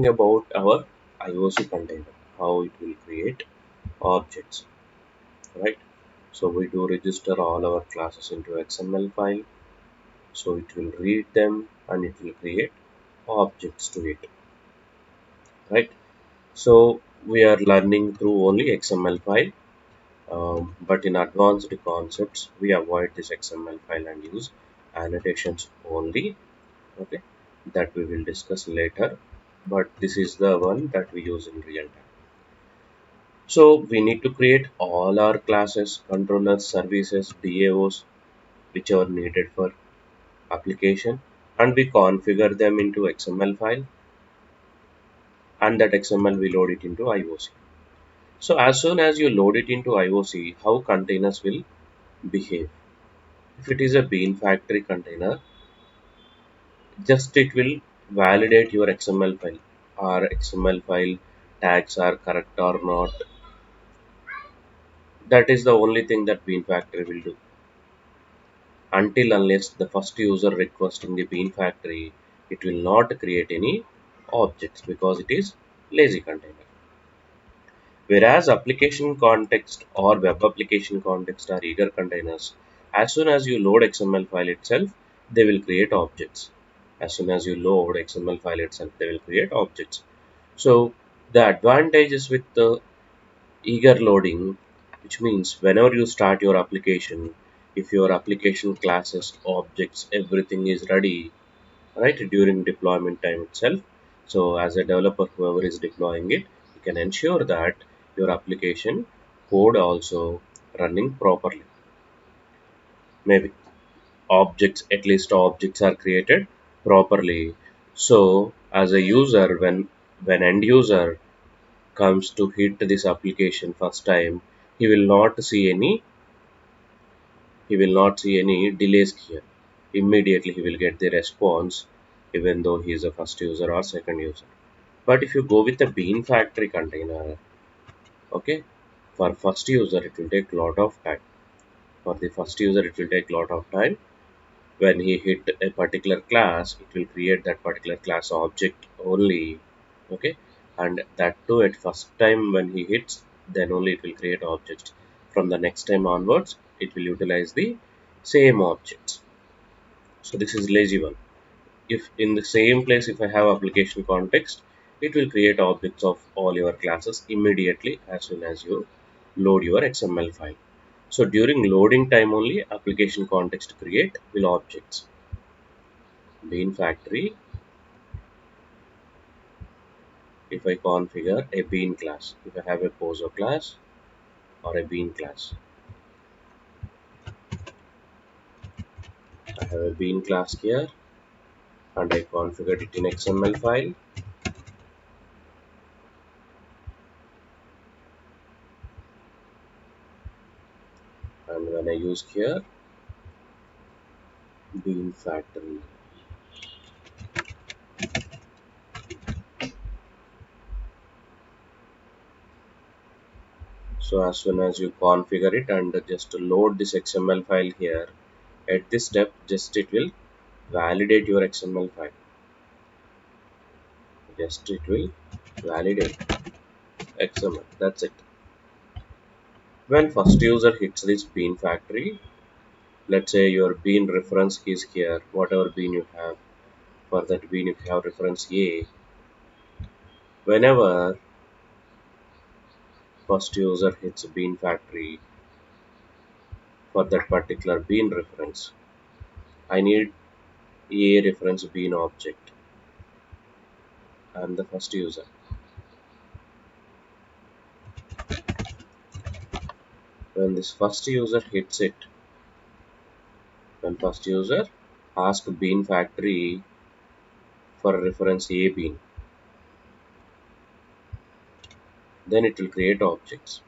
About our IOC container, how it will create objects, right? So we do register all our classes into XML file. So it will read them and it will create objects to it, right? So we are learning through only XML file, but in advanced concepts, we avoid this XML file and use annotations only. Okay, that we will discuss later. But this is the one that we use in real time. So we need to create all our classes, controllers, services, DAOs, whichever needed for application, and we configure them into XML file, and that XML we load it into IOC. So as soon as you load it into IOC, how containers will behave? If it is a bean factory container, just it will validate your XML file. Our XML file tags are correct or not. That is the only thing that bean factory will do. Until unless the first user requesting the bean factory, it will not create any objects because it is lazy container. Whereas application context or web application context are eager containers, as soon as you load XML file itself, they will create objects. As soon as you load XML file itself, they will create objects. So the advantages with the eager loading, which means whenever you start your application, if your application classes, objects, everything is ready, right, during deployment time itself. So as a developer, whoever is deploying it, you can ensure that your application code also running properly. Maybe objects, at least objects are created properly. So as a user, when end user comes to hit this application first time, he will not see any delays here. Immediately he will get the response, even though he is a first user or second user. But if you go with the bean factory container, okay, for first user it will take lot of time. For the first user it will take lot of time. When he hit a particular class, it will create that particular class object only, okay, and that too at first time when he hits, then only it will create objects. From the next time onwards, it will utilize the same objects. So this is lazy one. If in the same place, if I have application context, it will create objects of all your classes immediately as soon as you load your XML file. So during loading time only, application context create will objects. Bean factory, if I configure a bean class, if I have a poso class or a bean class, I have a bean class here and I configured it in XML file, and when I use here bean factory, so as soon as you configure it and just load this XML file here, at this step just it will validate your XML file. Just it will validate XML. That's it. When first user hits this bean factory, let's say your bean reference is here, whatever bean you have. For that bean, if you have reference A, whenever first user hits bean factory for that particular bean reference, I need A reference bean object. I am the first user. When this first user hits it, when first user ask bean factory for reference A bean, then it will create objects.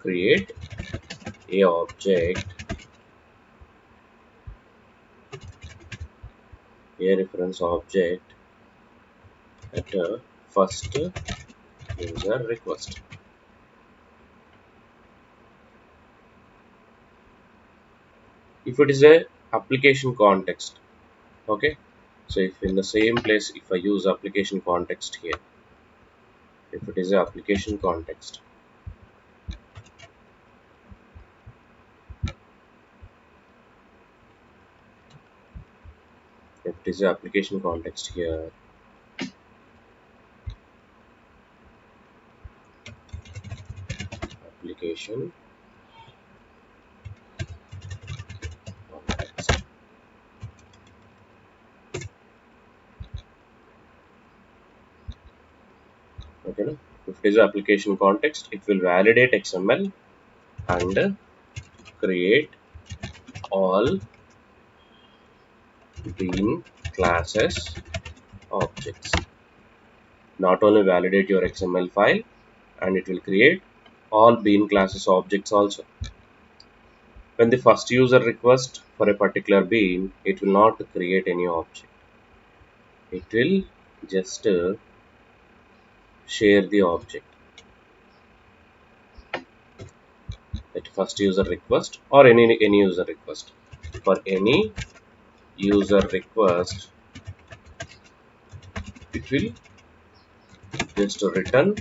Create a object, a reference object at a first user request. If it is a application context, okay, So if in the same place, if I use application context here, if it is a application context, if it is a application context here, application context, okay, no? If it is a application context, it will validate XML and create all bean classes objects. Not only validate your XML file, and it will create all bean classes objects also. When the first user requests for a particular bean, it will not create any object. It will just share the object at first user request or any user request. For any user request, it will just return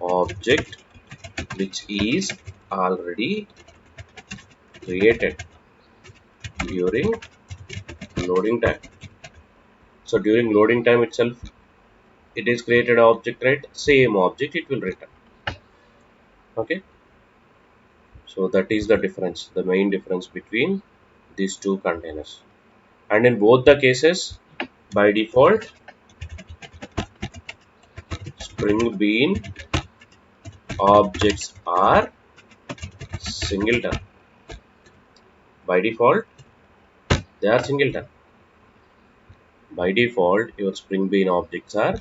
object which is already created during loading time. So during loading time itself, it is created object, right? Same object it will return. Okay. So that is the difference, the main difference between these two containers. And in both the cases, by default, Spring Bean objects are singleton. By default, they are singleton. By default, your Spring Bean objects are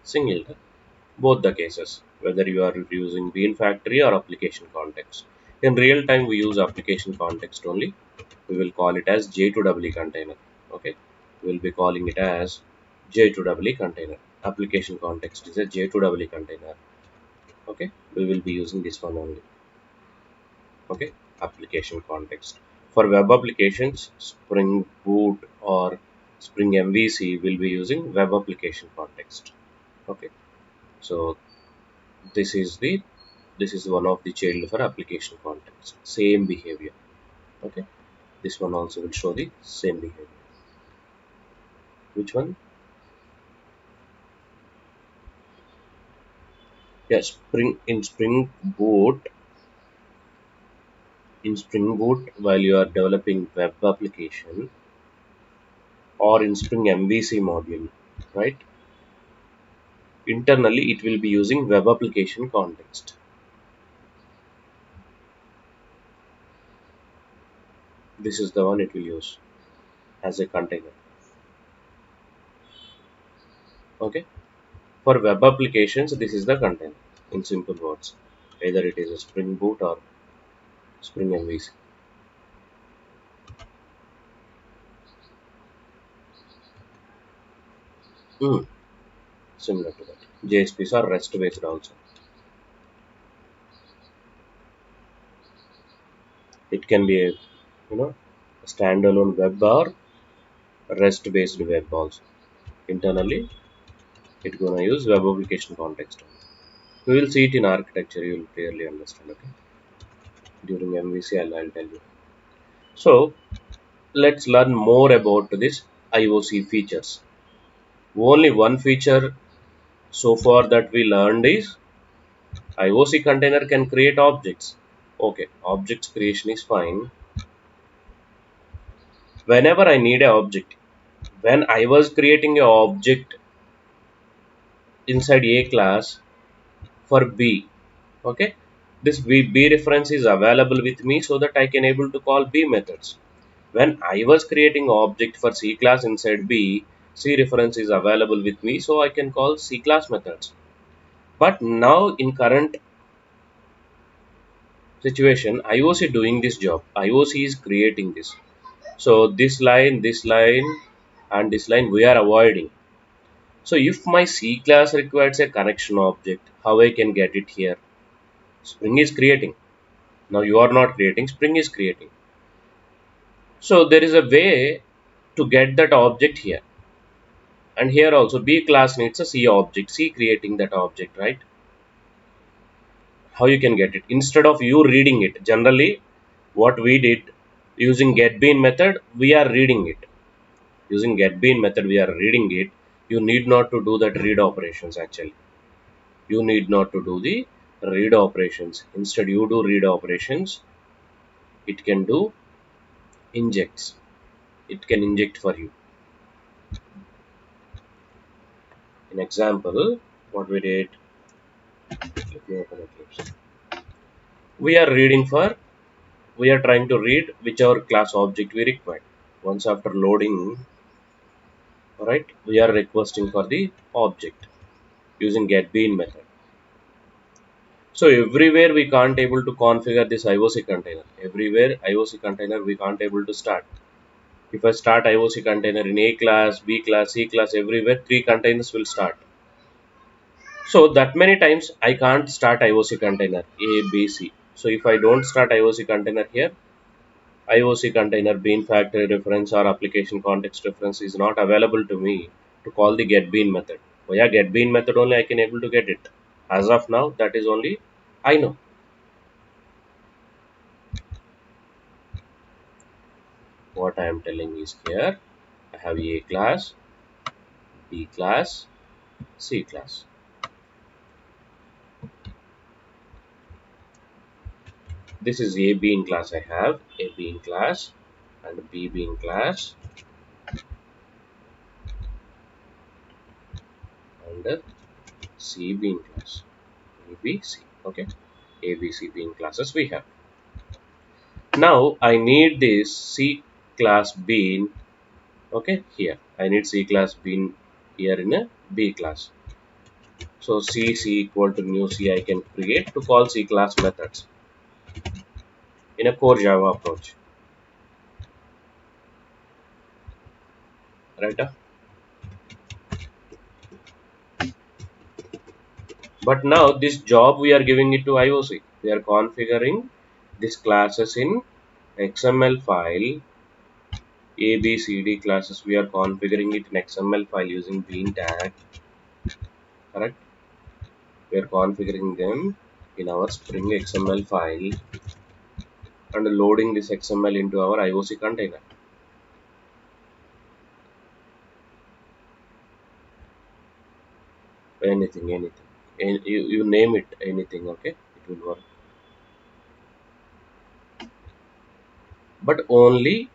singleton. Both the cases, whether you are using Bean Factory or application context. In real time, we use application context only. We will call it as J2EE container. Okay, we will be calling it as J2EE container. Application context is a J2EE container. Okay, we will be using this one only. Okay, application context. For web applications, Spring Boot or Spring MVC will be using web application context. Okay, so this is the this is one of the child for application context. Same behavior. Okay, this one also will show the same behavior. Which one? Yes, in Spring Boot while you are developing web application or in Spring MVC module, right? Internally, it will be using web application context. This is the one it will use as a container. Okay. For web applications, this is the container in simple words. Either it is a Spring Boot or Spring MVC. Hmm. Similar to that. JSPs are REST based also. It can be a a standalone web or REST based web also. Internally, it's gonna use web application context. We will see it in architecture. You will clearly understand. Okay. During MVC, I'll tell you. So let's learn more about this IOC features. Only one feature so far that we learned is IOC container can create objects. Okay, objects creation is fine. Whenever I need an object, when I was creating an object inside A class for B, okay, this B reference is available with me so that I can able to call B methods. When I was creating object for C class inside B, C reference is available with me so I can call C class methods. But now in current situation, IOC doing this job. IOC is creating this. So this line and this line we are avoiding. So if my C class requires a connection object, how I can get it here? Spring is creating. Now you are not creating, Spring is creating. So there is a way to get that object here. And here also B class needs a C object, C creating that object, right? How you can get it? Instead of you reading it, generally what we did using getBean method, we are reading it. Using getBean method, we are reading it. You need not to do that read operations actually. You need not to do the read operations. Instead, you do read operations. It can do injects. It can inject for you. In example, what we did, let me open Eclipse. We are reading for, we are trying to read whichever class object we require. Once after loading, right, we are requesting for the object using getBean method. So everywhere we can't able to configure this IOC container. Everywhere IOC container we can't able to start. If I start IOC container in A class, B class, C class, everywhere 3 containers will start. So that many times I can't start IOC container A, B, C. So if I don't start IOC container here, IOC container bean factory reference or application context reference is not available to me to call the getBean method. Via getBean method only I can able to get it. As of now, that is only I know. What I am telling is here, I have A class, B class, C class. This is A being class I have, A being class and B being class and C being class. A, B, C. Okay. A, B, C being classes we have. Now I need this C class bean. Okay, here. I need C class bean here in a B class. So C equal to new C I can create to call C class methods in a core Java approach. Right? But now this job we are giving it to IOC. We are configuring these classes in XML file. A, B, C, D classes we are configuring it in XML file using bean tag. Correct? We are configuring them in our Spring XML file and loading this XML into our IOC container. Anything. You name it, anything, okay? It will work. But only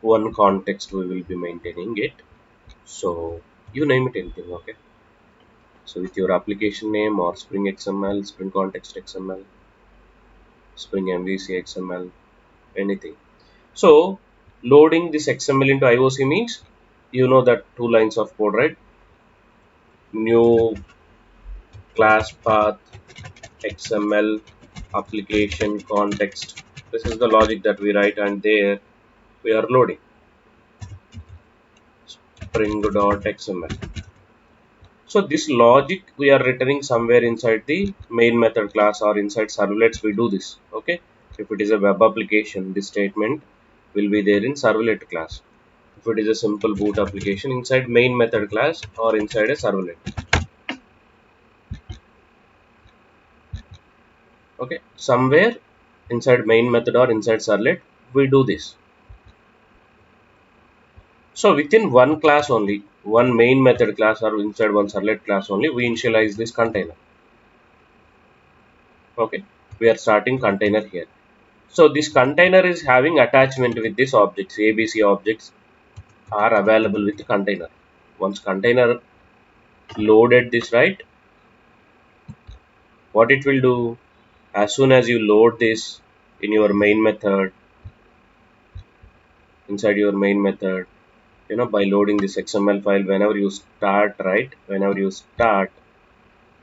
one context we will be maintaining it. So you name it anything, okay? So with your application name or Spring XML, Spring Context XML, Spring MVC XML, anything. So loading this XML into IOC means you know that 2 lines of code, right? New class path XML application context. This is the logic that we write and there we are loading spring.xml. So this logic we are returning somewhere inside the main method class or inside servlets. We do this. Okay. If it is a web application, this statement will be there in servlet class. If it is a simple boot application, inside main method class or inside a servlet. Okay. Somewhere inside main method or inside servlet, we do this. So within one class only, one main method class or inside one servlet class only, we initialize this container. Okay. We are starting container here. So this container is having attachment with this objects. ABC objects are available with the container. Once container loaded this, right, what it will do, as soon as you load this in your main method, inside your main method, by loading this XML file, whenever you start, right, whenever you start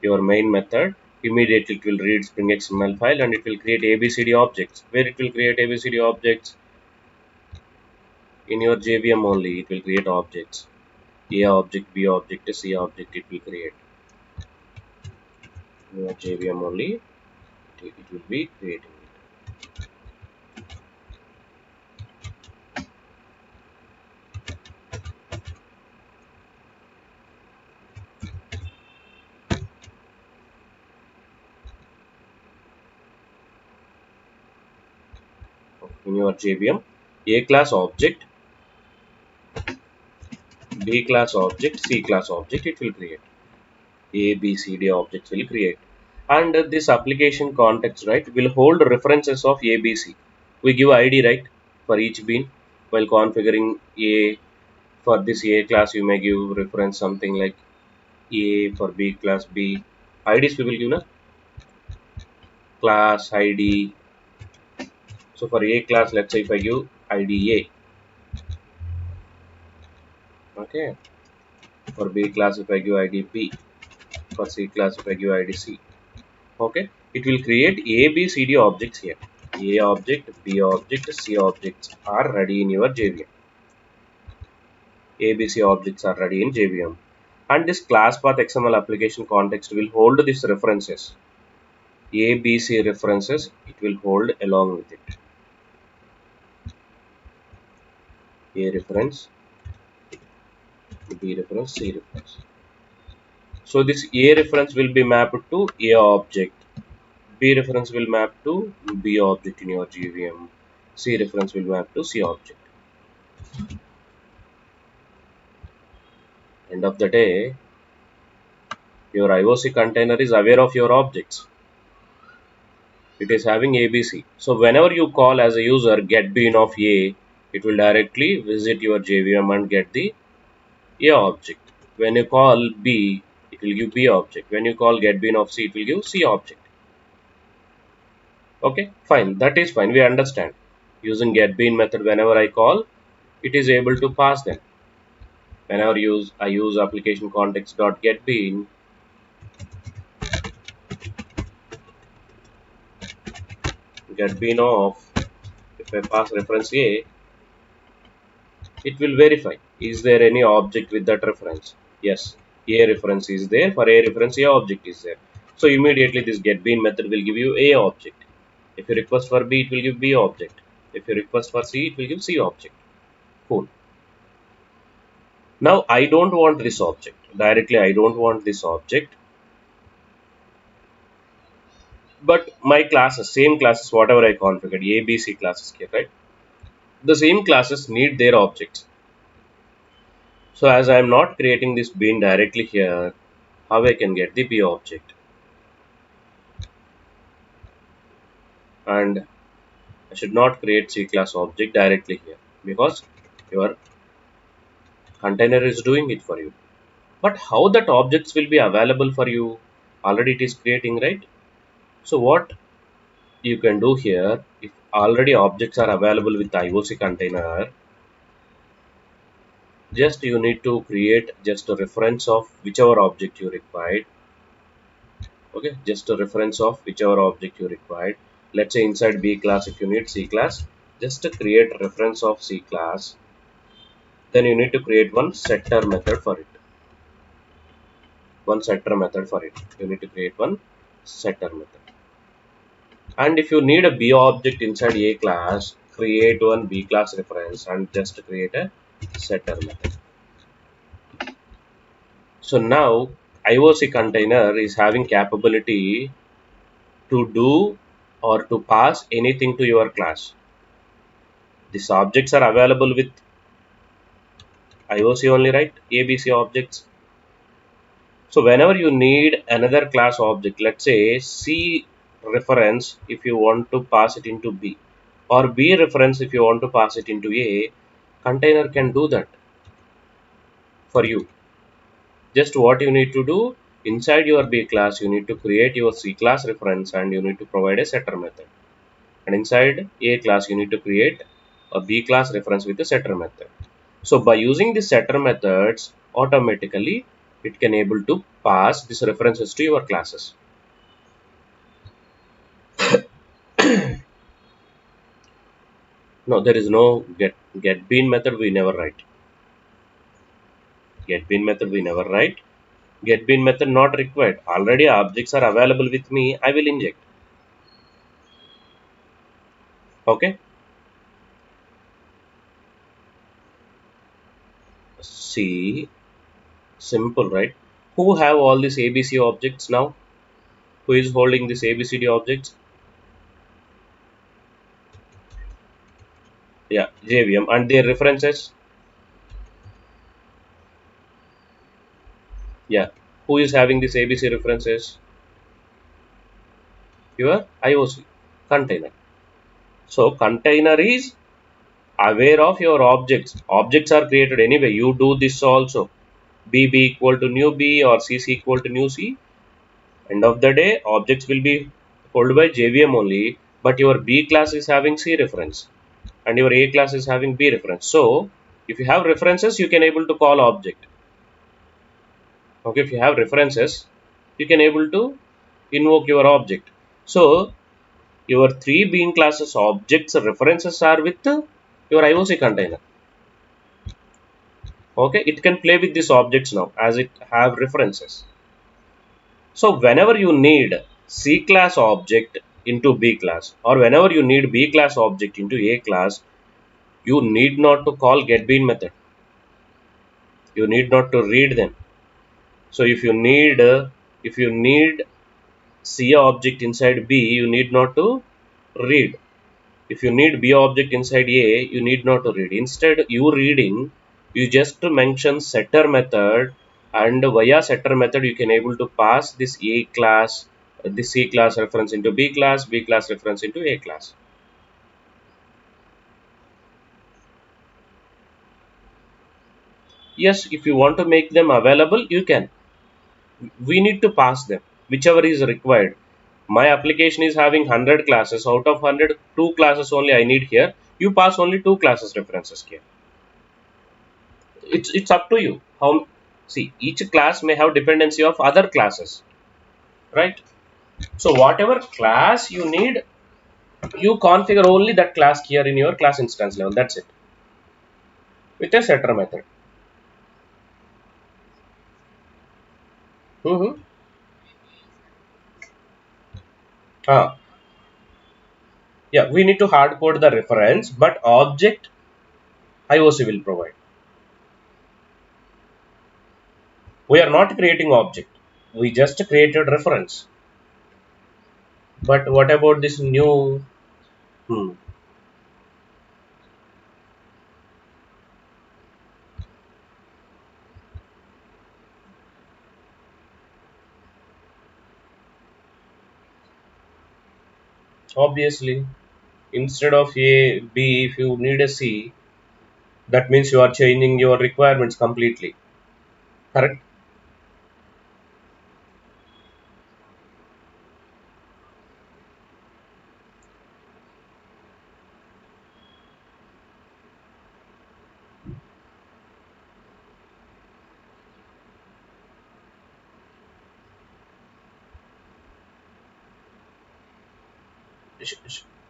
your main method, immediately it will read Spring XML file and it will create ABCD objects. Where it will create ABCD objects? In your JVM only, it will create objects. A object, B object, C object, it will create. In your JVM only, it will be creating it. in your JVM. A class object, B class object, C class object, it will create. A, B, C, D objects will create. And this application context, right, will hold references of A, B, C. We give ID, right, for each bean. While configuring A, for this A class, you may give reference something like A, for B class B. IDs we will give, na? Class ID. So for A class, let's say if I give ID A, okay. For B class, if I give ID B. For C class, if I give ID C. Okay, it will create A, B, C, D objects here. A object, B object, C objects are ready in your JVM. A, B, C objects are ready in JVM. And this class path XML application context will hold these references. A, B, C references, it will hold along with it. A reference, B reference, C reference. So this A reference will be mapped to A object. B reference will map to B object in your JVM. C reference will map to C object. End of the day, your IOC container is aware of your objects. It is having ABC. So whenever you call as a user get bean of A, it will directly visit your JVM and get the A object. When you call B, it will give B object. When you call get bean of C, it will give C object. Okay, fine. That is fine. We understand. Using get bean method, whenever I call, it is able to pass them. Whenever I use application context dot get bean of, if I pass reference A, it will verify is there any object with that reference. Yes, A reference is there. For A reference, A object is there. So immediately this get bean method will give you A object. If you request for B, it will give B object. If you request for C, it will give C object. Cool. Now I don't want this object. Directly I don't want this object. But my classes, same classes, whatever I configured, A, B, C classes here, right? The same classes need their objects. So as I am not creating this bean directly here, how I can get the B object? And I should not create C class object directly here because your container is doing it for you. But how that objects will be available for you? Already it is creating, right? So what you can do here, if already objects are available with IOC container, just you need to create just a reference of whichever object you required. Okay, just a reference of whichever object you required. Let's say inside B class, if you need C class, just to create reference of C class. Then you need to create one setter method for it. One setter method for it. You need to create one setter method. And if you need a B object inside A class, create one B class reference and just create a setter method. So now IOC container is having capability to do or to pass anything to your class. These objects are available with IOC only, right? ABC objects. So whenever you need another class object, let's say C reference if you want to pass it into B, or B reference if you want to pass it into A, container can do that for you. Just what you need to do, inside your B class, you need to create your C class reference and you need to provide a setter method. And inside A class, you need to create a B class reference with a setter method. So by using the setter methods, automatically it can able to pass these references to your classes. No, there is no get bean method we never write. Get bean method we never write. Get bean method not required. Already objects are available with me. I will inject. Okay. See, simple, right? Who have all these ABC objects now? Who is holding these ABCD objects? Yeah, JVM and their references. Yeah, who is having this ABC references? Your IOC container. So container is aware of your objects. Objects are created anyway. You do this also. B equal to new B or C equal to new C. End of the day, objects will be held by JVM only, but your B class is having C reference and your A class is having B reference. So if you have references, you can able to call object. Okay, if you have references, you can able to invoke your object. So your three bean classes objects references are with your IOC container. Okay, it can play with these objects now as it have references. So whenever you need C class object into B class or whenever you need B class object into A class, you need not to call getBean method. You need not to read them. So if you need C object inside B, you need not to read. If you need B object inside A, you need not to read. Instead, you reading, you just mention setter method, and via setter method you can able to pass this A class, this C class reference into B class reference into A class. Yes, if you want to make them available, you can. We need to pass them, whichever is required. My application is having 100 classes. Out of 100, two classes only I need here. You pass only two classes references here. It's up to you. How see each class may have dependency of other classes, right? So whatever class you need, you configure only that class here in your class instance level. That's it with a setter method. Mm-hmm. Ah, yeah, we need to hard code the reference, but object IOC will provide. We are not creating object. We just created reference. But what about this new? Hmm, obviously, instead of A, B, if you need a C, that means you are changing your requirements completely. Correct?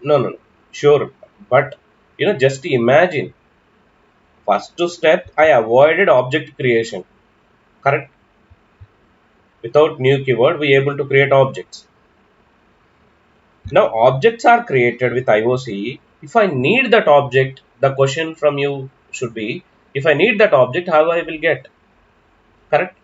No, no, no. Sure. But, just imagine. First step, I avoided object creation. Correct? Without new keyword, we able to create objects. Now, objects are created with IOC. If I need that object, the question from you should be, if I need that object, how I will get? Correct?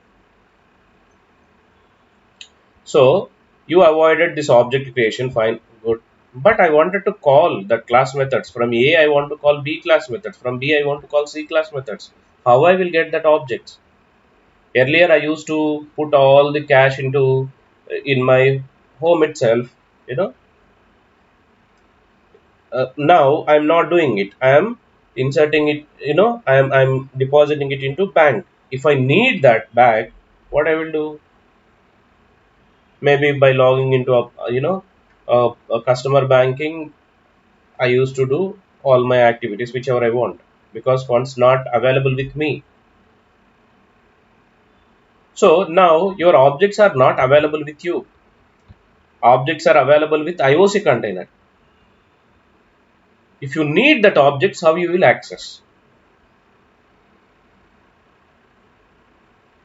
So, you avoided this object creation, fine, good. But I wanted to call the class methods. From A, I want to call B class methods. From B, I want to call C class methods. How I will get that objects? Earlier, I used to put all the cache into in my home itself. You know, now I'm not doing it. I am inserting it. I'm depositing it into bank. If I need that back, what I will do? Maybe by logging into a customer banking, I used to do all my activities whichever I want because funds not available with me. So now your objects are not available with you. Objects are available with IOC container. If you need that objects, how you will access?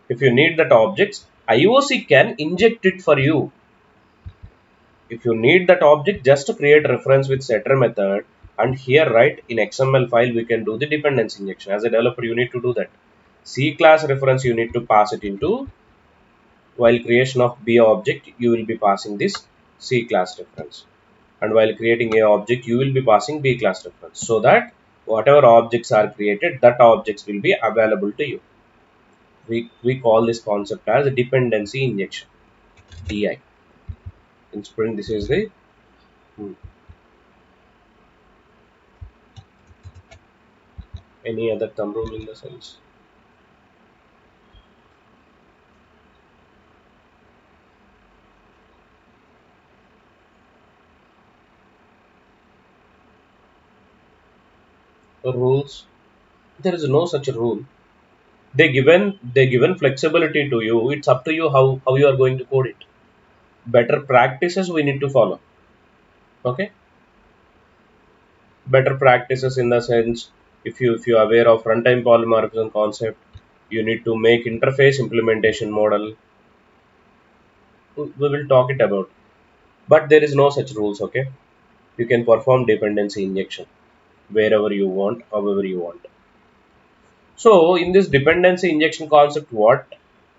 If you need that objects, IOC can inject it for you. If you need that object, just create reference with setter method, and here right in XML file we can do the dependency injection. As a developer, you need to do that. C class reference you need to pass it into, while creation of B object you will be passing this C class reference, and while creating A object you will be passing B class reference, so that Whatever objects are created, that objects will be available to you. We call this concept as dependency injection, DI. In Spring, this is the hmm, any other thumb rule in the sense. Rules, there is no such rule. They given flexibility to you. It's up to you how you are going to code it. Better practices we need to follow. Okay, better practices in the sense, if you are aware of runtime polymorphism concept, you need to make interface implementation model. We will talk it about, but there is no such rules. Okay, you can perform dependency injection wherever you want, however you want. So in this dependency injection concept, what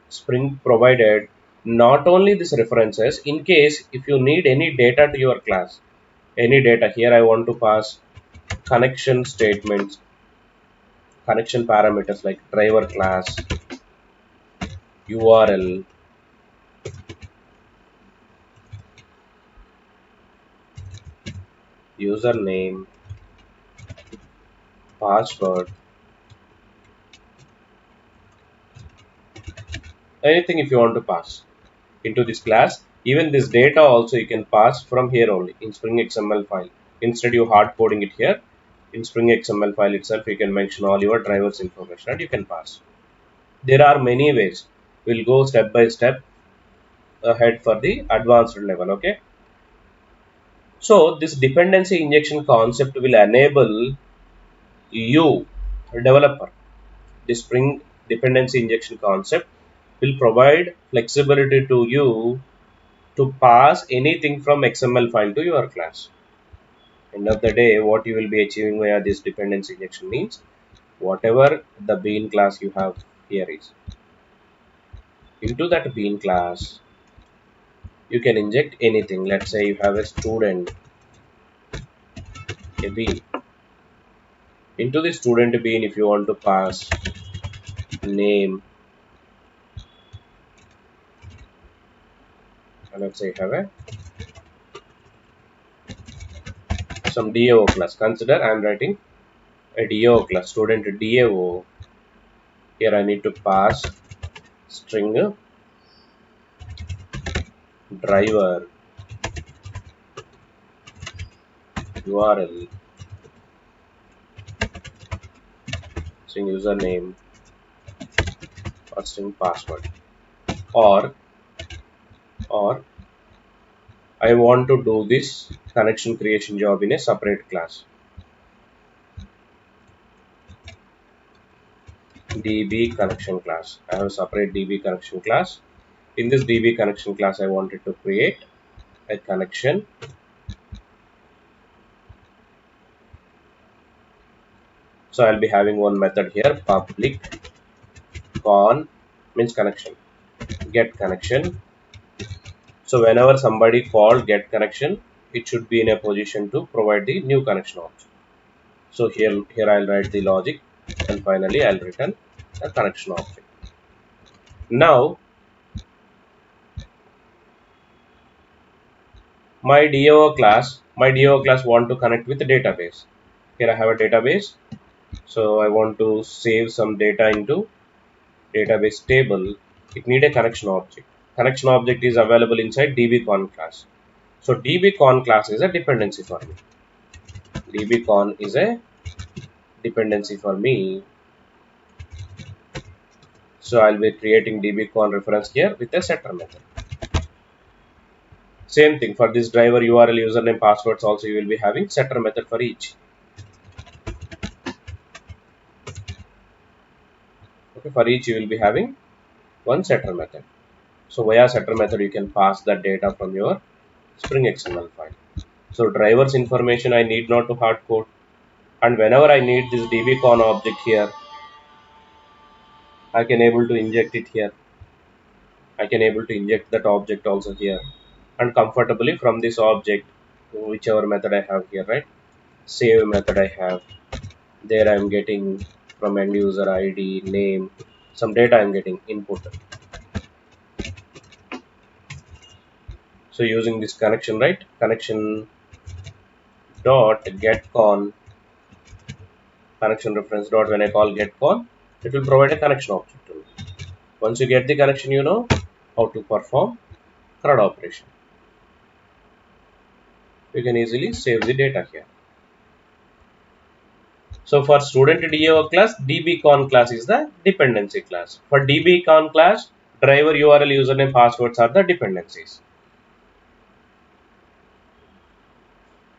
Spring provided, not only this references, in case if you need any data to your class, any data here, I want to pass connection statements, connection parameters like driver class, URL, username, password, anything if you want to pass into this class. Even this data also you can pass from here only in Spring XML file. Instead you hard coding it here, in Spring XML file itself you can mention all your drivers information and you can pass. There are many ways. We'll go step by step ahead for the advanced level. Okay. So this dependency injection concept will enable you, a developer. The Spring dependency injection concept will provide flexibility to you to pass anything from XML file to your class. End of the day, what you will be achieving via this dependency injection means whatever the bean class you have here is, into that bean class you can inject anything. Let's say you have a student, a bean. Into the student bean, if you want to pass name, and let's say you have a some DAO class. Consider I am writing a DAO class, student DAO. Here I need to pass string driver URL, string username, or string password. Or or I want to do this connection creation job in a separate class, DB connection class. I have a separate DB connection class. In this DB connection class, I wanted to create a connection. So I'll be having one method here, public con means connection, get connection. So whenever somebody called get connection, it should be in a position to provide the new connection option. So here I'll write the logic, and finally I'll return a connection object. Now my DAO class want to connect with the database. Here I have a database. So I want to save some data into database table. It need a connection object. Connection object is available inside dbcon class. So dbcon class is a dependency for me. dbcon is a dependency for me. So I'll be creating dbcon reference here with a setter method. Same thing for this driver URL, username, passwords also you will be having setter method for each. Okay, for each you will be having one setter method. So via setter method you can pass that data from your Spring XML file. So drivers information I need not to hard code, and whenever I need this dbcon object here, I can able to inject it here. I can able to inject that object also here, and comfortably from this object, whichever method I have here, right? Save method I have. There I'm getting from end user ID, name, some data I'm getting input. So using this connection, right? Connection dot get con, connection reference dot, when I call get con, it will provide a connection object to me. Once you get the connection, you know how to perform CRUD operation. You can easily save the data here. So for student DAO class, dbcon class is the dependency class. For dbcon class, driver URL, username, passwords are the dependencies.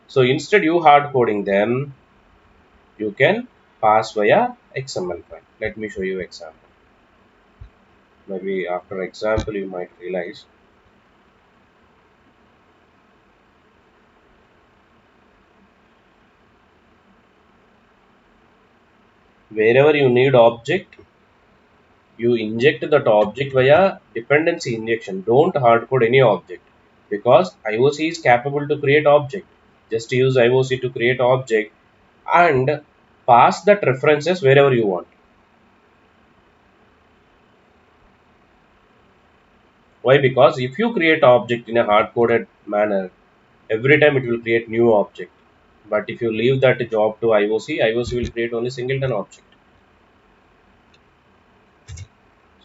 So instead you hard coding them, you can pass via XML file. Let me show you example. Maybe after example you might realize. Wherever you need object, you inject that object via dependency injection. Don't hard code any object, because IOC is capable to create object. Just use IOC to create object and pass that references wherever you want. Why? Because if you create object in a hard coded manner, every time it will create new object. But if you leave that job to IOC, IOC will create only singleton object.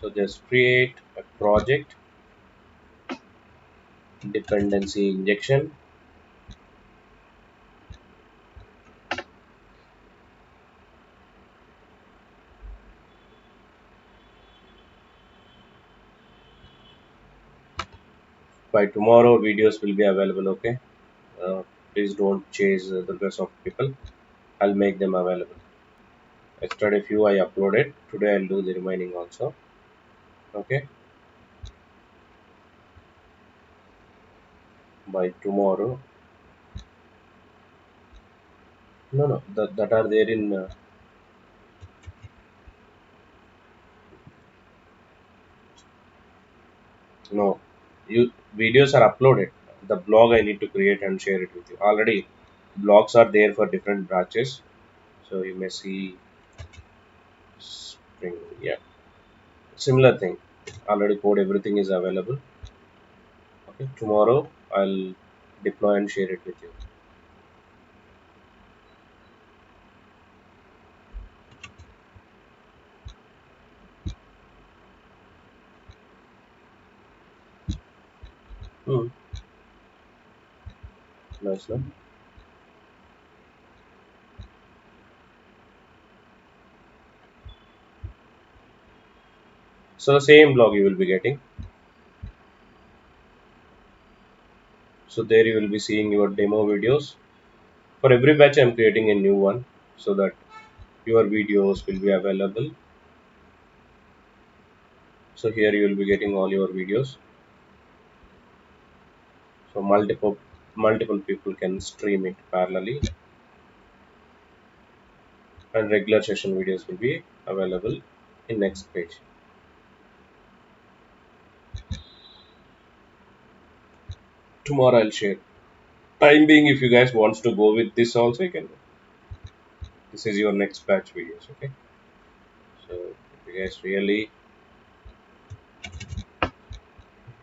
So just create a project, dependency injection. By tomorrow, videos will be available. Okay, please don't chase the rest of people. I'll make them available. Yesterday, few I uploaded. Today, I'll do the remaining also. Okay, by tomorrow. No, no, that are there in. No, you videos are uploaded. The blog I need to create and share it with you. Already, blogs are there for different batches. So you may see Spring. Yeah, similar thing. Already code, everything is available. Okay, tomorrow I'll deploy and share it with you. Hmm. Nice, no? So the same blog you will be getting. So there you will be seeing your demo videos. For every batch I'm creating a new one, so that your videos will be available. So here you will be getting all your videos. So multiple people can stream it parallelly, and regular session videos will be available in next page. Tomorrow I'll share. Time being, if you guys wants to go with this also, you can. This is your next batch videos. Okay. So if you guys really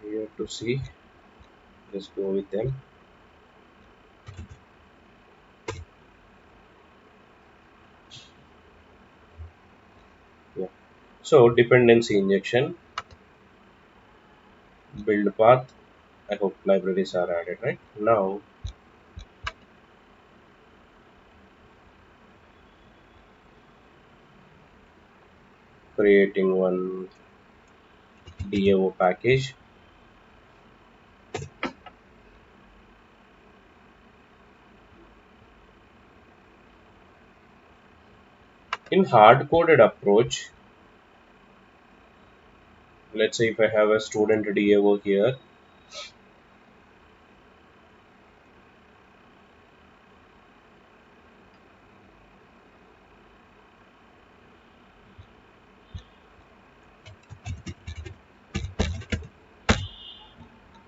here to see, just go with them. Yeah. So dependency injection, build path. I hope libraries are added right now. Creating one DAO package. In hard coded approach, let's say if I have a student DAO here,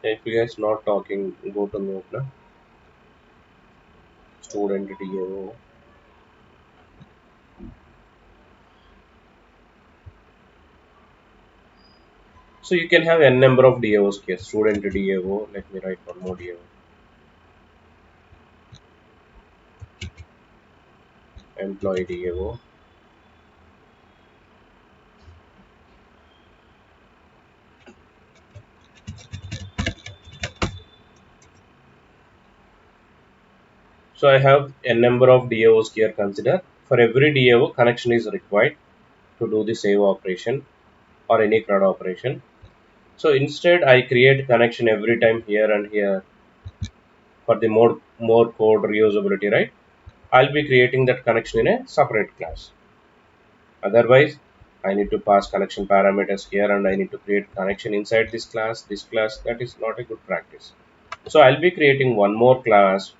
if you guys not talking, go to mute now. Student DAO. So you can have n number of DAOs here. Student DAO. Let me write one more DAO. Employee DAO. So I have n number of DAOs here. Consider for every DAO connection is required to do the save operation or any CRUD operation. So instead I create connection every time here and here for the more code reusability, right? I'll be creating that connection in a separate class. Otherwise, I need to pass connection parameters here and I need to create connection inside this class, this class. That is not a good practice. So I'll be creating one more class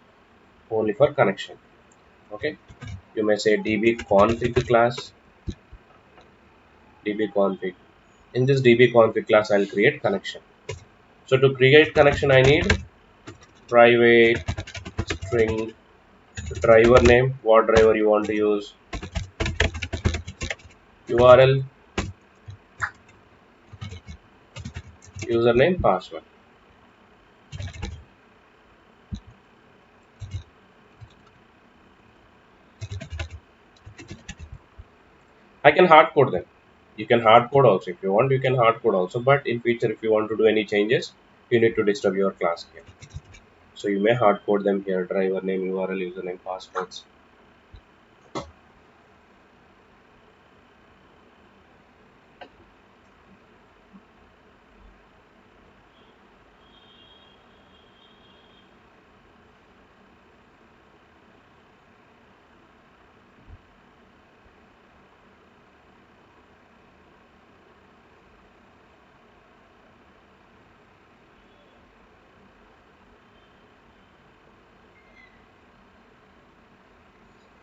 only for connection. Okay. You may say dbconfig class, dbconfig. In this dbconfig class, I'll create connection. So to create connection, I need private string driver name, what driver you want to use, URL, username, password. I can hard code them. You can hard code also if you want. You can hard code also, but in future, if you want to do any changes, you need to disturb your class here. So you may hard code them here: driver name, URL, username, passwords.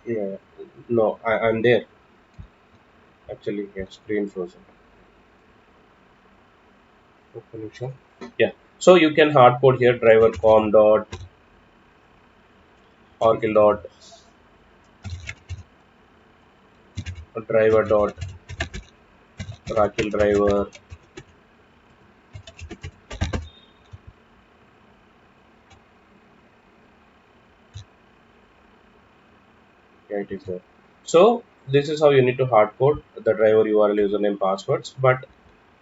Yeah. No, I'm there. Actually, yeah, screen frozen. Open it, yeah. So you can hard code here: driver com dot oracle dot driver dot oracle driver. Yeah, it is there. So this is how you need to hard code the driver URL, username, passwords. But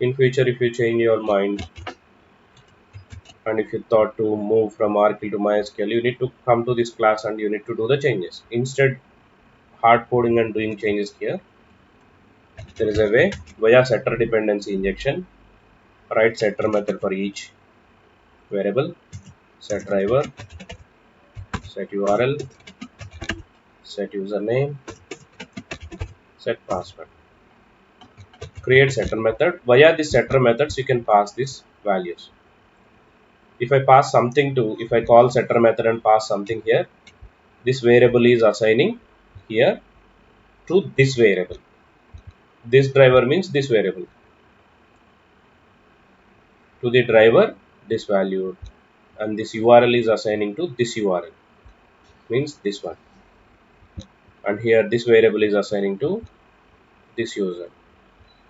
in future, if you change your mind and if you thought to move from Oracle to MySQL, you need to come to this class and you need to do the changes. Instead, hard coding and doing changes here, there is a way via setter dependency injection. Write setter method for each variable, set driver, set URL, set username, set password. Create setter method. Via this setter methods, you can pass these values. If I pass something to, if I call setter method and pass something here, this variable is assigning here to this variable. This driver means this variable. To the driver, this value, and this URL is assigning to this URL, means this one. And here this variable is assigning to this user,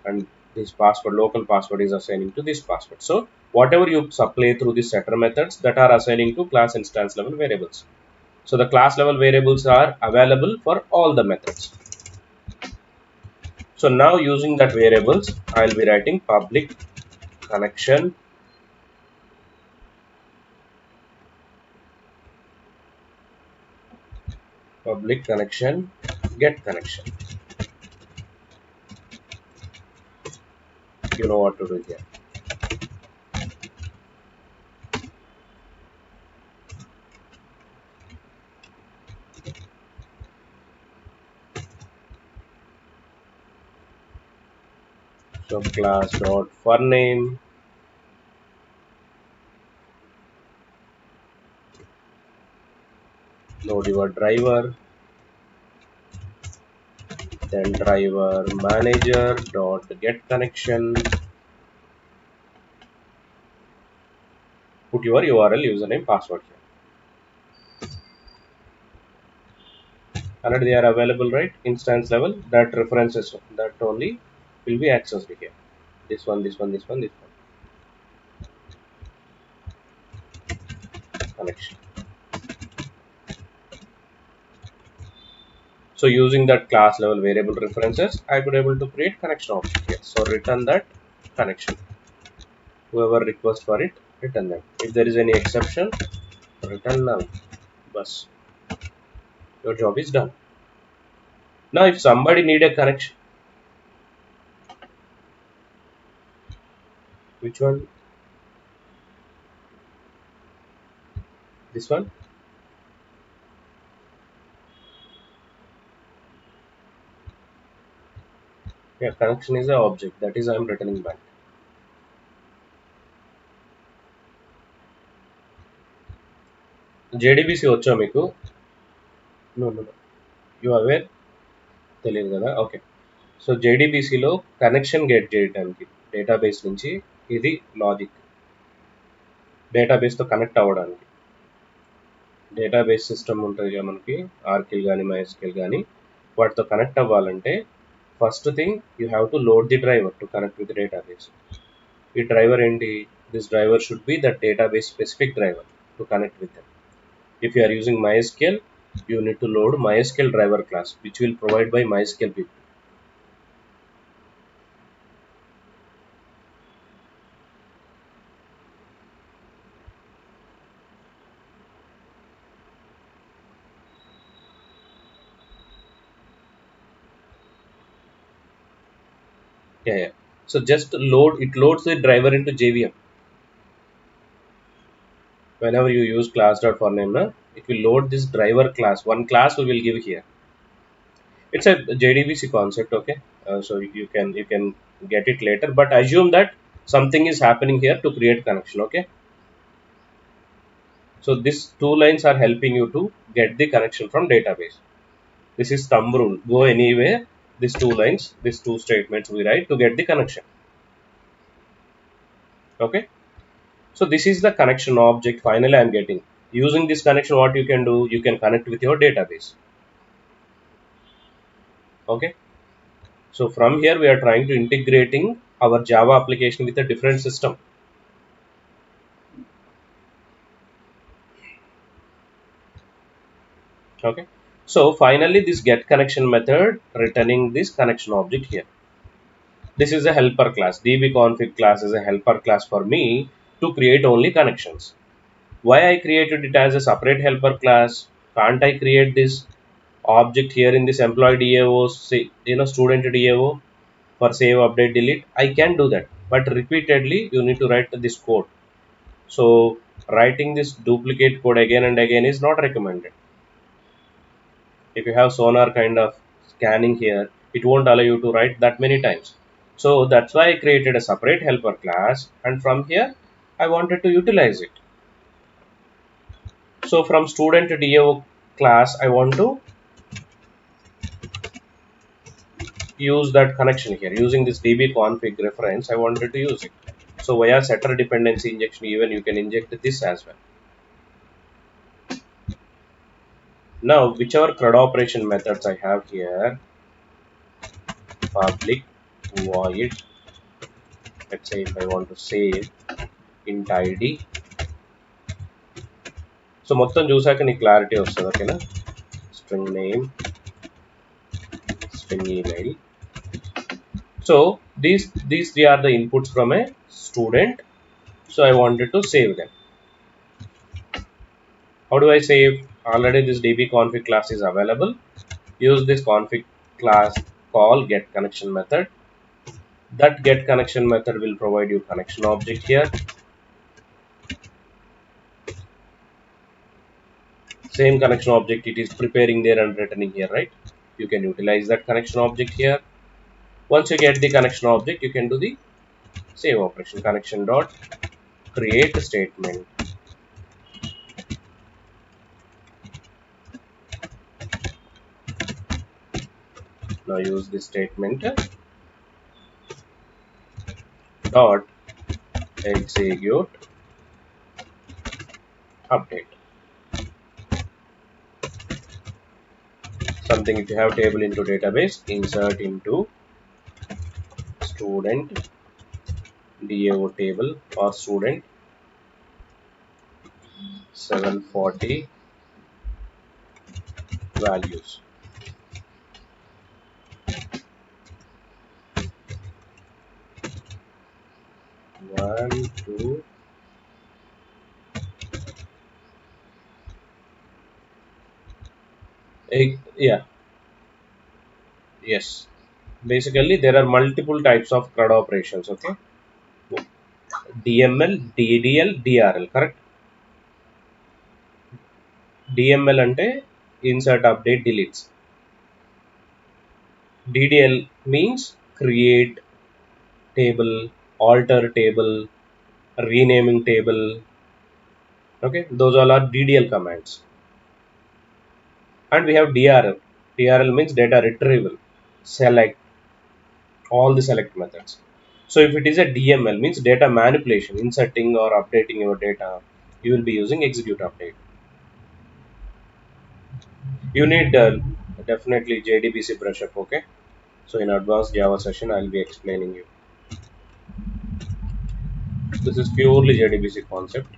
and this password, local password, is assigning to this password. So whatever you supply through the setter methods, that are assigning to class instance level variables. So the class level variables are available for all the methods. So now using that variables, I'll be writing public connection, public connection, get connection. You know what to do here. So class dot for name, load your driver, then driver manager dot get connection, put your URL, username, password here. And they are available, right? Instance level, that references that only will be accessed here. This one, this one, this one, this one. connection. So using that class level variable references, I could able to create connection object here. So return that connection. Whoever requests for it, return that. If there is any exception, return null. Bus. Your job is done. Now if somebody need a connection, which one? This one? Yeah, connection is an object. That is I am returning back. JDBC వచ్చా మీకు? No, no, no. You are aware? తెలియదు కదా? Okay. So JDBCలో connection get చేయడానికి database నుంచి ఇది logic. డేటాబేస్తో connect అవ్వడానికి database system ఉంటుంది కదా మనకి ఆర్కిల్ కానీ మైఎస్క్యూఎల్ కానీ వాటితో కనెక్ట్ అవ్వాలంటే first thing you have to load the driver to connect with database. ఈ డ్రైవర్ ఏంటి? This driver should be that database specific driver to connect with them. If you are using MySQL, you need to load MySQL driver class, which will provide by MySQL people. Yeah, yeah. So just load it loads the driver into JVM. Whenever you use class.forName, it will load this driver class. One class we will give here. It's a JDBC concept, okay? So you can get it later, but assume that something is happening here to create connection, okay? So these two lines are helping you to get the connection from database. This is thumb rule. Go anywhere. These two lines, these two statements we write to get the connection. Okay. So this is the connection object. Finally, I am getting. Using this connection, what you can do? You can connect with your database. Okay. So from here, we are trying to integrating our Java application with a different system. Okay. So finally, this get connection method returning this connection object here. This is a helper class. dbconfig class is a helper class for me to create only connections. Why I created it as a separate helper class? Can't I create this object here in this employee DAO, say, student DAO for save, update, delete? I can do that, but repeatedly you need to write this code. So writing this duplicate code again and again is not recommended. If you have sonar kind of scanning here, it won't allow you to write that many times. So that's why I created a separate helper class, and from here I wanted to utilize it. So from student DAO class, I want to use that connection here. Using this dbconfig reference, I wanted to use it. So via setter dependency injection, even you can inject this as well. Now, whichever CRUD operation methods I have here, public void, let's say if I want to save int id. So మొత్తం చూసాక నీకు clarity వస్తుంది ఓకేనా string name string email. So these three are the inputs from a student. So I wanted to save them. How do I save? Already this dbconfig class is available. Use this config class call get connection method. That get connection method will provide you connection object here. Same connection object it is preparing there and returning here, right? You can utilize that connection object here. Once you get the connection object, you can do the save operation. Connection dot create statement. Now use this statement dot execute update. Something if you have table into database, insert into student DAO table or student 740 values. 1, 2, yeah, yes. Basically, there are multiple types of CRUD operations. Okay, DML, DDL, DRL. Correct. DML ante insert, update, deletes. DDL means create table, alter table, renaming table. Okay, those all are DDL commands. And we have DRL. DRL means data retrieval, select, all the select methods. So if it is a DML means data manipulation, inserting or updating your data, you will be using execute update. You need definitely JDBC brush up. Okay, so in advanced Java session I will be explaining you. This is purely JDBC concept,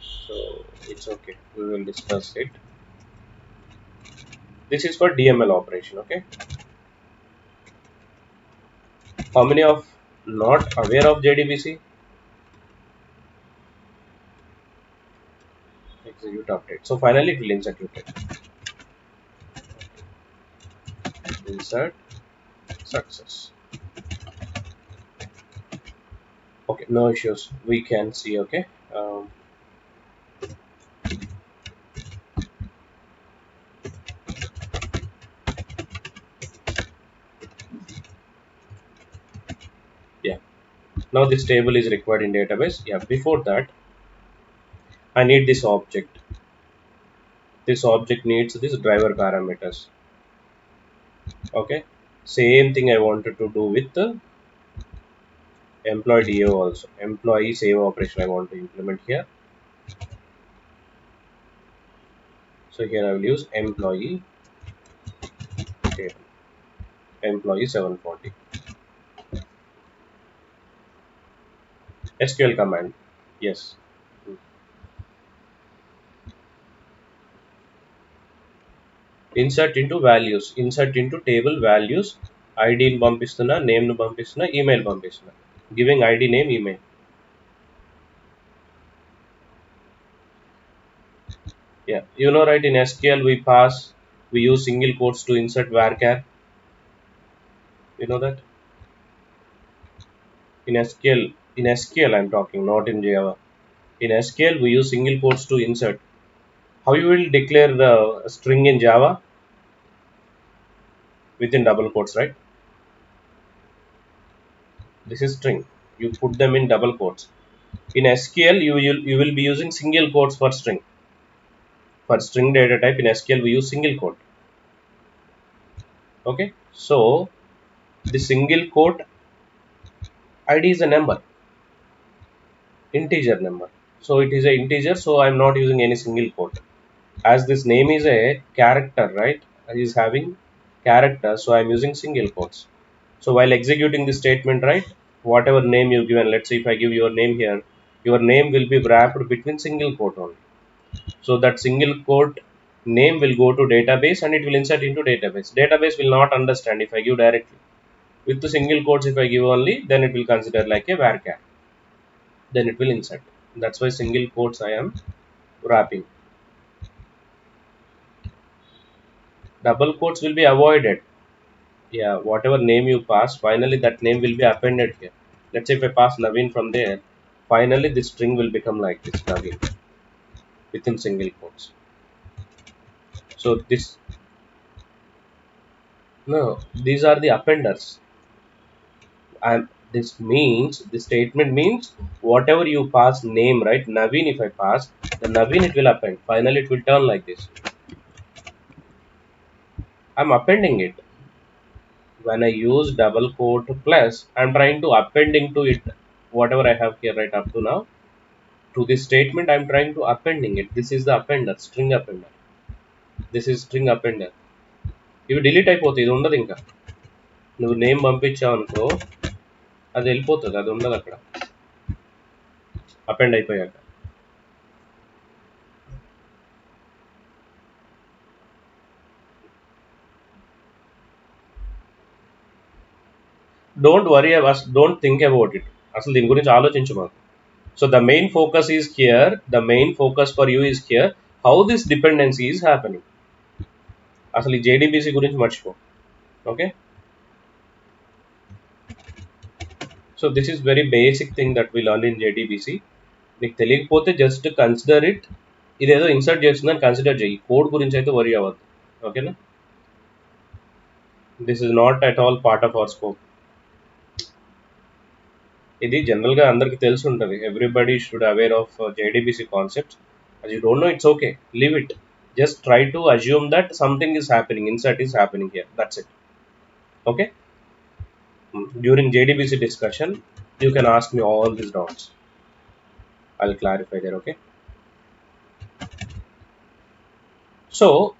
so it's okay, we will discuss it. This is for DML operation. Okay, how many of not aware of JDBC? Execute update. So finally it will insert your data. Insert success. Okay, no issues, we can see. Okay, um, yeah, now this table is required in database. Yeah, before that I need this object. This object needs this driver parameters. Okay, same thing I wanted to do with the employee DO also. Employee save operation I want to implement here. So here I will use employee table, employee 740. SQL command. Yes. Insert into values. Insert into table values. ID ని పంపిస్తున్నా, name ను పంపిస్తున్నా, email పంపిస్తున్నా. Giving ID, name, email. Yeah. You know, right, in SQL we use single quotes to insert varchar. You know that? In SQL I'm talking, not in Java. In SQL we use single quotes to insert. How you will declare the string in Java? Within double quotes, right? This is string. You put them in double quotes. In SQL you will be using single quotes for string. For string data type in SQL we use single quote. Okay, so the single quote ID is a number, integer number. So it is a integer, so I'm not using any single quote. As this name is a character, right? It is having character, so I'm using single quotes. So while executing the statement, right, whatever name you given, let's say if I give your name here, your name will be wrapped between single quote only. So that single quote name will go to database and it will insert into database. Database will not understand if I give directly. With the single quotes, if I give only, then it will consider like a varchar. Then it will insert. That's why single quotes I am wrapping. Double quotes will be avoided. Yeah, whatever name you pass, finally that name will be appended here. Let's say if I pass Naveen from there, finally this string will become like this, Naveen, within single quotes. So this, no, these are the appenders. And this means, the statement means whatever you pass name, right? Naveen, if I pass, the Naveen it will append. Finally it will turn like this. I'm appending it. When I use double quote plus, I'm trying to appending to it whatever I have here right up to now. To this statement I'm trying to appending it. This is the appender, string appender. This is string appender. ఇవి delete అయిపోతాయి, ఇది ఉండదు. ఇంకా నువ్వు name పంపించావు అనుకో అది వెళ్ళిపోతుంది, అది ఉండదు అక్కడ అపెండ్ అయిపోయాక. don't worry about us, don't think about it. అసలు దీని గురించి ఆలోచించు మాకు. So the main focus is here, the main focus for you is here, how this dependency is happening. అసలు ఈ జేడీబీసీ గురించి మర్చిపో. Okay, so this is very basic thing that we learn in JDBC. నీకు తెలియకపోతే just consider it, ఇదేదో insert చేస్తుందని consider చేయి, code గురించి అయితే వరీ అవ్వద్దు. ఓకేనా, this is not at all part of our scope. ఇది జనరల్గా అందరికి తెలిసి ఉంటుంది, everybody should aware of JDBC concepts. as you don't know, it's okay, leave it. Just try to assume that something is happening, insert is happening here, that's it. Okay, during JDBC discussion you can ask me all these doubts, I'll clarify there. Okay, so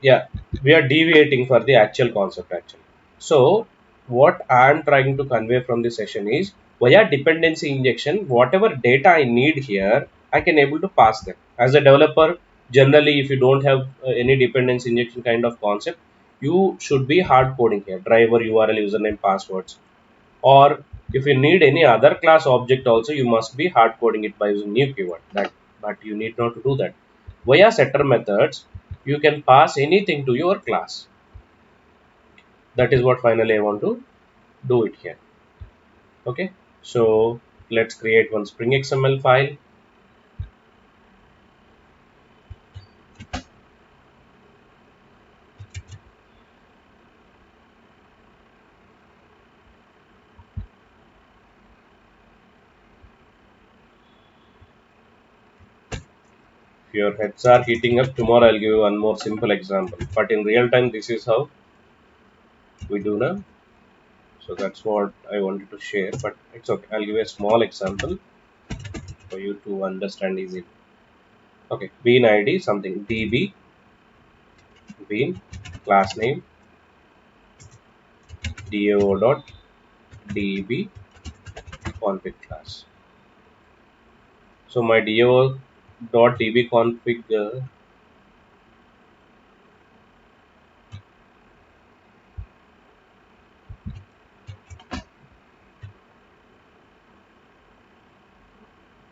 yeah, we are deviating for the actual concept actually. So what I am trying to convey from this session is, via dependency injection, whatever data I need here, I can able to pass them. As a developer, generally if you don't have any dependency injection kind of concept, you should be hard coding here, driver, URL, username, passwords. Or if you need any other class object also, you must be hard coding it by using new keyword. That, but you need not to do that. Via setter methods, you can pass anything to your class. That is what finally I want to do it here. Okay, so let's create one Spring XML file. If your heads are heating up, tomorrow I'll give you one more simple example, but in real time this is how we do now. So that's what I wanted to share, but it's okay, I'll give you a small example for you to understand easily. Okay, bean id something, db bean, class name dao dot db config class. So my dao dot db config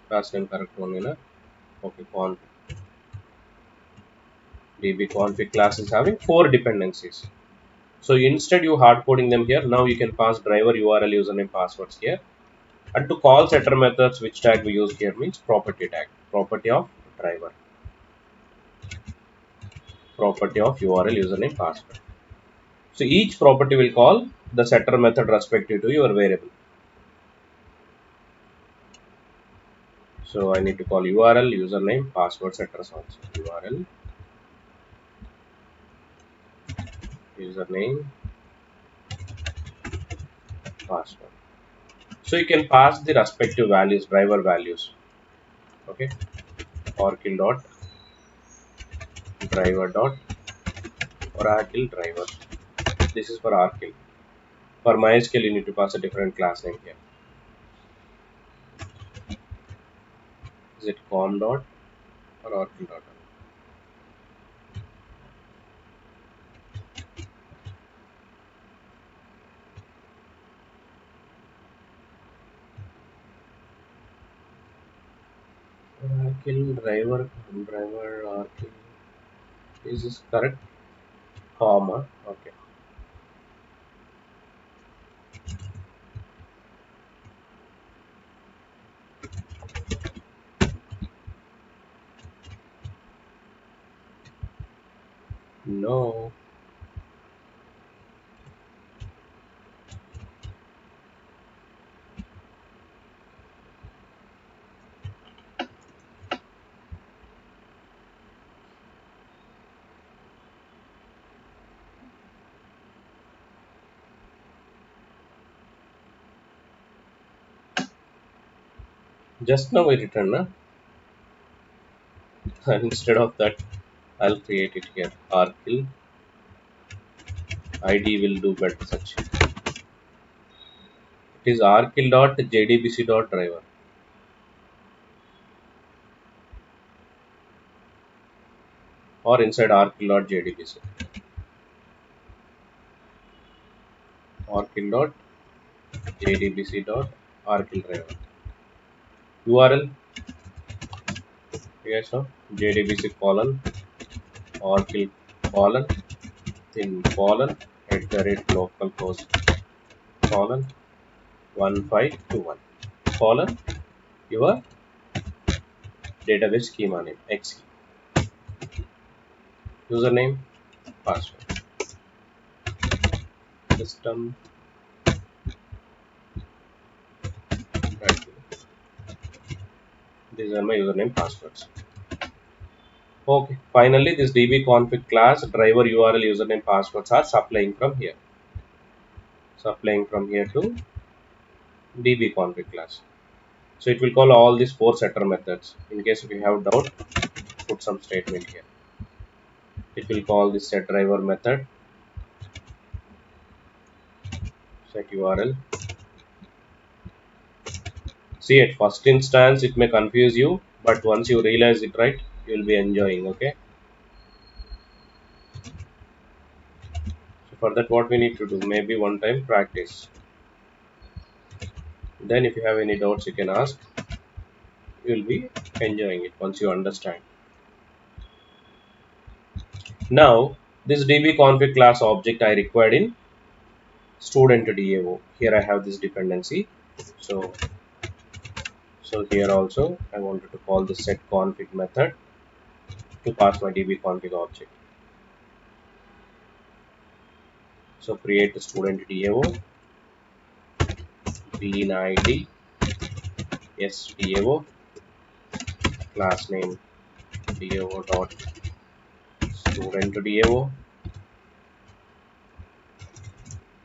class name correct only na. Okay, config db config class is having 4 dependencies. So instead you hard coding them here. Now you can pass driver, URL, username, passwords here. And to call setter methods, which tag we use here means property tag, property of driver, property of URL, username, password. So each property will call the setter method respective to your variable. So I need to call URL, username, password setters also. URL, username, password. So you can pass the respective values, driver values. Okay, Oracle dot driver dot Oracle driver. This is for Oracle. For MySQL, you need to pass a different class name here. Is it com dot or Oracle dot? Oracle driver, driver Oracle. Is this correct? Comma. Okay. No. Just now we return, na? Instead of that, I'll create it here. Oracle ID will do better such. It is Oracle dot JDBC dot driver. Or inside Oracle dot JDBC. Oracle dot jdbc dot Oracle driver. URL, you guys know, jdbc colon Oracle colon then colon at the rate localhost colon 1521 colon your database schema name x username password system right. These are my username passwords. Okay, finally this dbconfig class driver URL username passwords are supplying from here to dbconfig class. So it will call all these four setter methods. In case if you have doubt, put some statement here. It will call this set driver method, set URL. See, at first instance it may confuse you, but once you realize it right, you will be enjoying. Okay. So for that, what we need to do? Maybe one time practice. Then if you have any doubts, you can ask. You will be enjoying it once you understand. Now, this dbconfig class object I required in student DAO. Here I have this dependency. So, so here also I wanted to call the set config method to pass my dbconfig object. So create the student DAO, bean ID, sDAO, class name DAO dot student DAO,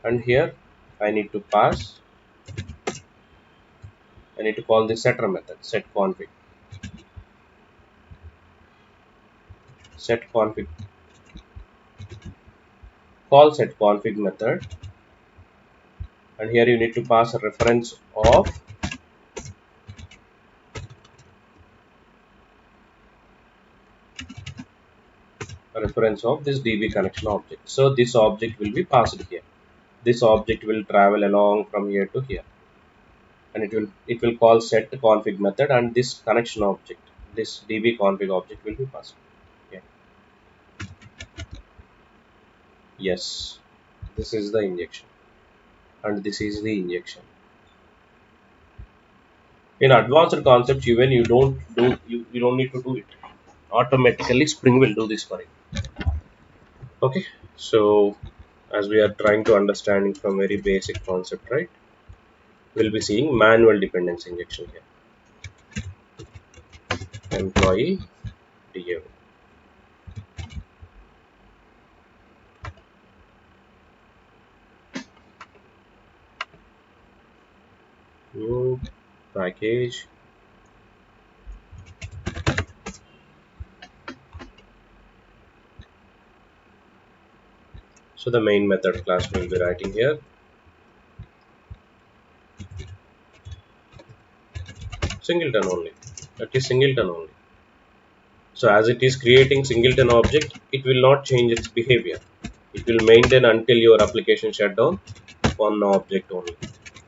and here I need to call the setter method set config call set config method, and here you need to pass a reference of this db connection object. So this object will be passed here. This object will travel along from here to here, and it will call set config method, and this connection object, this db config object will be passed. Yeah. Yes, this is the injection, and this is the injection. In advanced concepts, even you don't need to do it. Automatically, Spring will do this for you. Okay, so as we are trying to understanding from very basic concept, right? We'll be seeing manual dependency injection here. Employee DAO. New package. So the main method class will be writing here. Singleton only. That is singleton only. So as it is creating singleton object, it will not change its behavior. It will maintain until your application shutdown. One object only.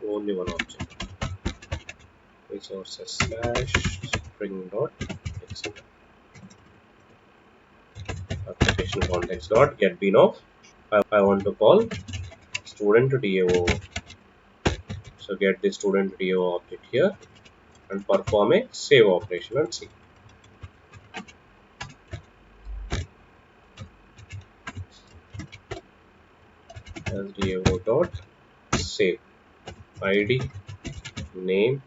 Only one object. Resources slash spring dot etc. Application context dot get bean of. I want to call student DAO. So get the student DAO object here and perform a save operation and see. As DAO dot save ID name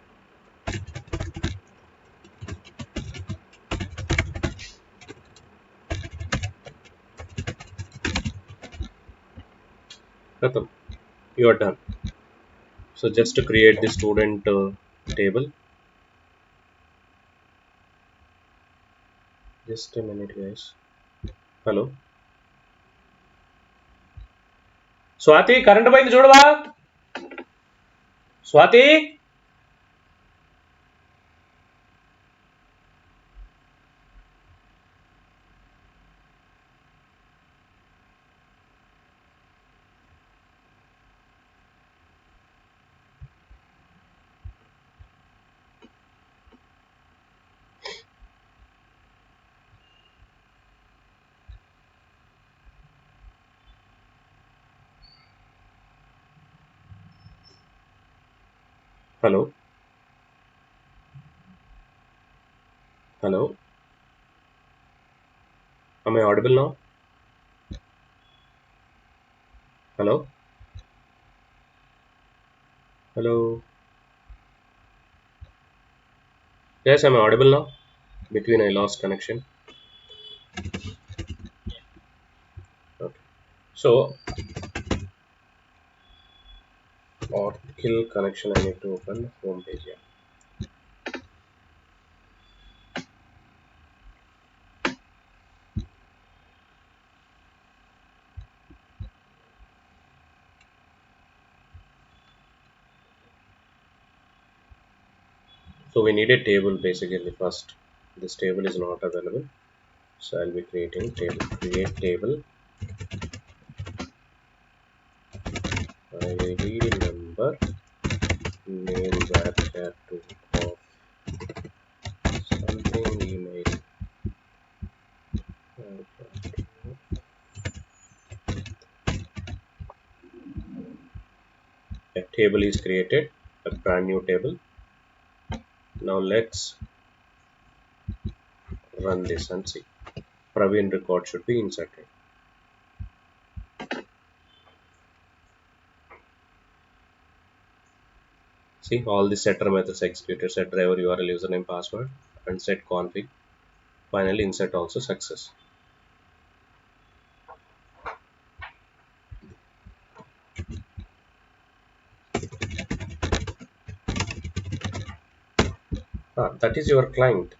Pratham, you are done. So just to create the student table. Just a minute, guys. Hello. Swati, current పోయింది చూడవా? Swati? Hello, hello. Am I audible now? Hello, hello. Yes, am I audible now? Between I lost connection. Okay. So, article connection. I need to open home page. Yeah. So we need a table basically first. This table is not available. So I'll be creating table. Create table. ID number name varchar to of something email. A table is created. A brand new table. Now let's run this and see. Praveen record should be inserted. See all the setter methods executed. Set driver URL username password and set config. Finally insert also success. That is your client.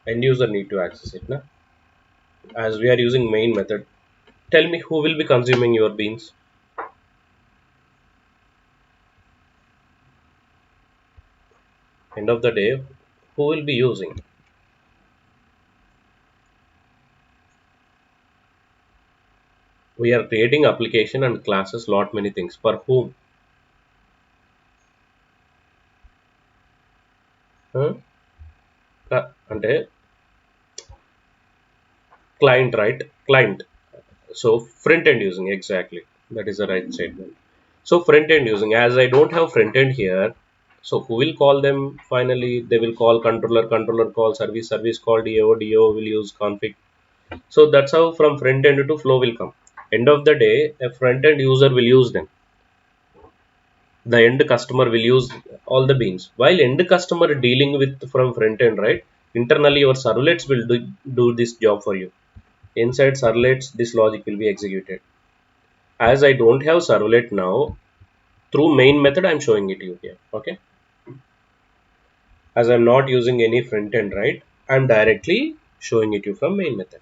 End user need to access it. Na? As we are using main method, tell me who will be consuming your beans. End of the day, who will be using? We are creating application and classes lot many things. For whom? Huh? అంటే client, right? Client. So front end using, exactly. That is the right statement. So front end using, as I don't have front end here, so who will call them? Finally they will call controller, controller call service, service call DO, DO will use config. So that's how from front end to flow will come. End of the day, a front end user will use them. The end customer will use all the beans. While end customer dealing with from front end, right? Internally your servlets will do this job for you. Inside servlets, this logic will be executed. As I don't have servlet now, through main method I'm showing it to you here. Okay. As I'm not using any front end, right? I'm directly showing it to you from main method.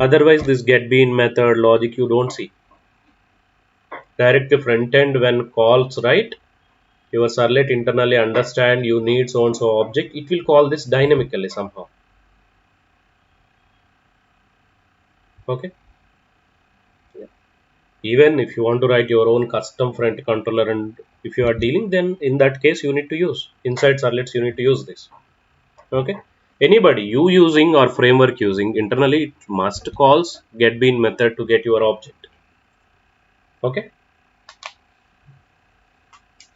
Otherwise, this get bean method logic you don't see. Direct to front end when calls, right? Your servlet internally understand you need so and so object. It will call this dynamically somehow. Okay. Yeah. Even if you want to write your own custom front controller, and if you are dealing, then in that case you need to use inside servlets. You need to use this. Okay. Anybody you using or framework using internally, it must calls get bean method to get your object. Okay.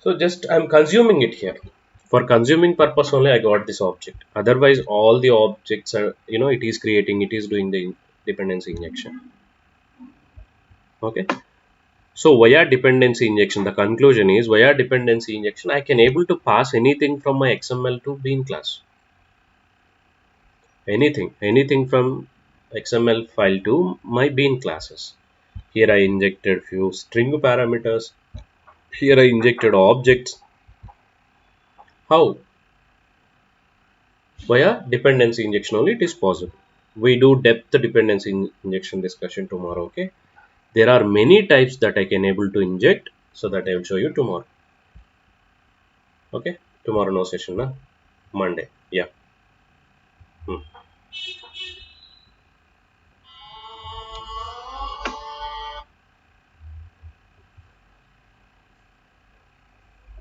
So just I'm consuming it here. For consuming purpose only I got this object. Otherwise all the objects are, it is creating, it is doing the dependency injection. Okay. So via dependency injection, the conclusion is via dependency injection, I can able to pass anything from my XML to bean class. Anything from XML file to my bean classes. Here I injected few string parameters. Here I injected objects. How? Via dependency injection only it is possible. We do depth dependency injection discussion tomorrow. Okay. There are many types that I can able to inject, so that I will show you tomorrow. Okay. Tomorrow no session, na? Monday. Yeah. Hmm.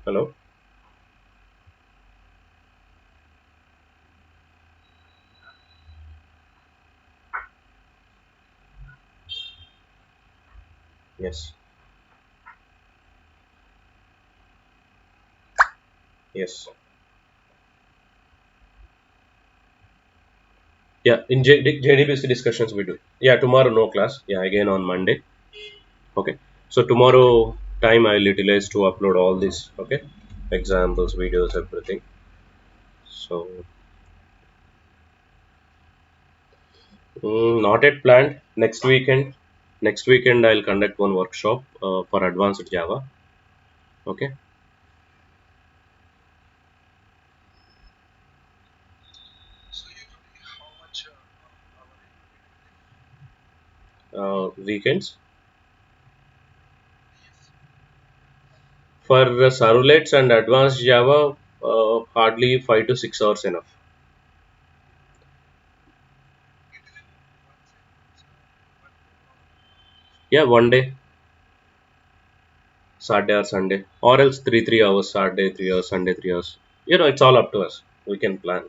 Hello. Yes. Yes. Yeah, in JDBC discussions we do. Yeah, tomorrow no class. Yeah, again on Monday. Okay. So tomorrow time I'll utilize to upload all this. Okay. Examples, videos, everything. So not yet planned. Next weekend. Next weekend I'll conduct one workshop for advanced Java. Okay. Weekends. For servlets and advanced Java, hardly 5 to 6 hours enough. Yeah, one day, Saturday or Sunday, or else 3 hours Saturday, 3 hours Sunday, 3 hours. It's all up to us. We can plan.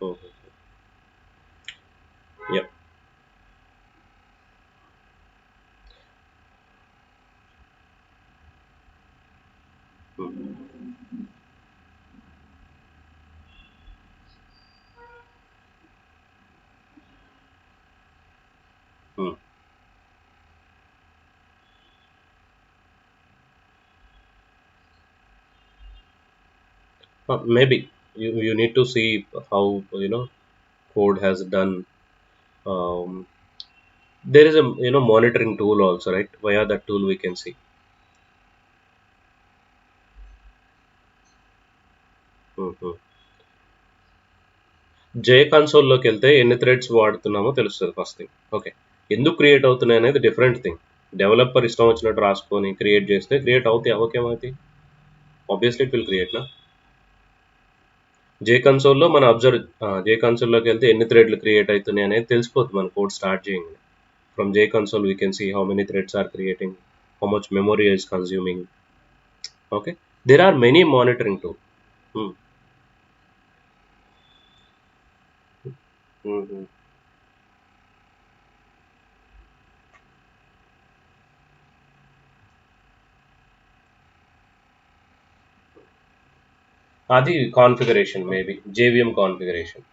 Mhm. Yeah. Mm. Mm. Maybe you need to see how code has done. Um, there is a monitoring tool also, right? Via that tool we can see. Mhm. జే కన్సోల్లోకి వెళ్తే ఎన్ని threads వాడుతున్నామో తెలుస్తుంది first thing. Okay. ఎందుకు create అవుతున్నాయి అనేది different thing. Developer ఇష్టం వచ్చినట్టు రాసుకొని create చేస్తే క్రియేట్ అవుతాయి, అవకేమవుతాయి? ఆబ్వియస్లీ ఇట్ విల్ క్రియేట్ నా. జే కన్సోల్లో మన అబ్జర్వ్ జే కన్సోల్లోకి వెళ్తే ఎన్ని థ్రెడ్లు క్రియేట్ అవుతున్నాయి అనేది తెలిసిపోతుంది మన కోడ్ స్టార్ట్ చేయండి. From JConsole we can see how many threads are creating, how much memory is consuming. Okay. There are many monitoring tool. అది configuration maybe JVM configuration.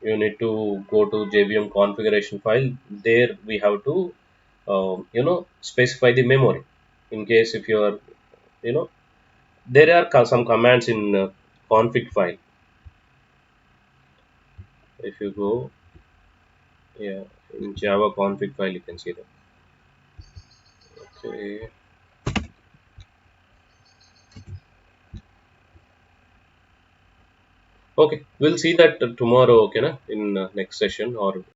You need to go to JVM configuration file. There we have to specify the memory. In case if you are, you know there are some commands in config file. If you go, yeah, in Java config file you can see that. Okay. Okay, we'll see that tomorrow. Okay, na, in next session or